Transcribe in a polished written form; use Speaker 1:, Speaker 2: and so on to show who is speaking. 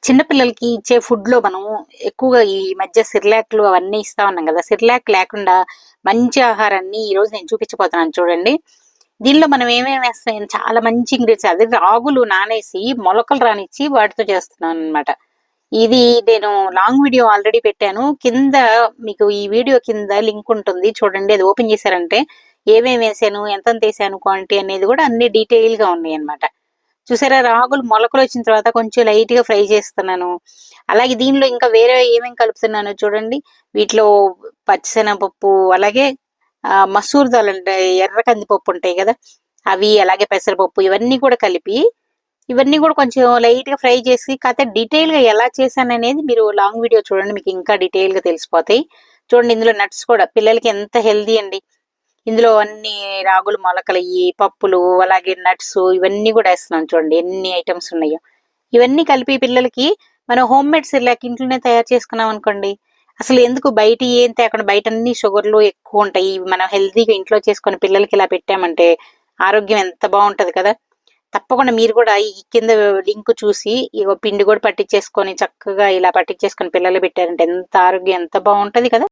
Speaker 1: చిన్న పిల్లలకి ఇచ్చే ఫుడ్‌లో మనం ఎక్కువగా ఈ మధ్య సిర్లాక్‌లు అవన్నీ ఇస్తా ఉన్నాం గదా! సిర్లాక్ లేకుండా మంచి ఆహారాన్ని ఈరోజు నేను చూపించబోతున్నాను చూడండి. దీనిలో మనం ఏమేమి వేస్తాం చాలా మంచి ఇంగ్రీడియెంట్స్ అదే రాగులు నానేసి మొలకలు రానిచ్చి వాటితో చేస్తున్నాననమాట. ఇది నేను లాంగ్ వీడియో ఆల్రెడీ పెట్టాను. కింద మీకు ఈ వీడియో కింద లింక్ ఉంటుంది. చూడండి అది ఓపెన్ చేశారంటే ఏమేమి వేసాను, ఎంతెంతేసాను క్వాంటిటీ అనేది గూడా అన్ని డీటెయిల్‌గా ఉన్నాయన్నమాట. చూసారా రాగులు మొలకలొచ్చిన తర్వాత కొంచెం లైట్‌గా ఫ్రై చేస్తున్నాను. అలాగే దీనిలో ఇంకా వేరే ఏమేమి కలుపుతున్నానో చూడండి. వీటిలో పచ్చిశనగపప్పు అలాగే మసూర్ దాల్ అంటే ఎర్ర కందిపప్పు ఉంటాయి గదా! అవి అలాగే పెసరపప్పు ఇవన్నీ కూడా కలిపి, ఇవన్నీ కూడా కొంచెం లైట్‌గా ఫ్రై చేసి కాతే డీటెయిల్‌గా ఎలా చేశాననేది మీరు లాంగ్ వీడియో చూడండి. మీకు ఇంకా డీటెయిల్‌గా తెలిసిపోతాయి. చూడండి ఇందులో నట్స్ కూడా పిల్లలకి ఎంత హెల్తీ అండి. ఇందులో అన్ని రాగులు మొలకలయ్యి, పప్పులు, అలాగే నట్స్ ఇవన్నీ గూడా ఏస్తున్నాను చూడండి. ఎన్ని ఐటెమ్స్ ఉన్నాయో. ఇవన్నీ కలిపి పిల్లలకి మనం హోమ్‌మేడ్ సిర్లాక్ ఇంట్లోనే తయారు చేసుకున్నామనుకోండి, అసలు ఎందుకు బయటియి ఏం తేకుండా బయటన్నీ షుగర్‌లు ఎక్కువుంటాయి. ఇవి మనం హెల్తీగా ఇంట్లో చేసుకొని పిల్లలకి ఇలా పెట్టామంటే ఆరోగ్యం ఎంత బావుంటది కదా! తప్పకుండా మీరు కూడా ఈ కింద లింక్ చూసి ఇగో పిండి గూడా పట్టిచ్చేసుకొని చక్కగా ఇలా పట్టిచ్చేసుకొని పిల్లలకి పెట్టారంటే ఎంత ఆరోగ్యం ఎంత బావుంటది కదా!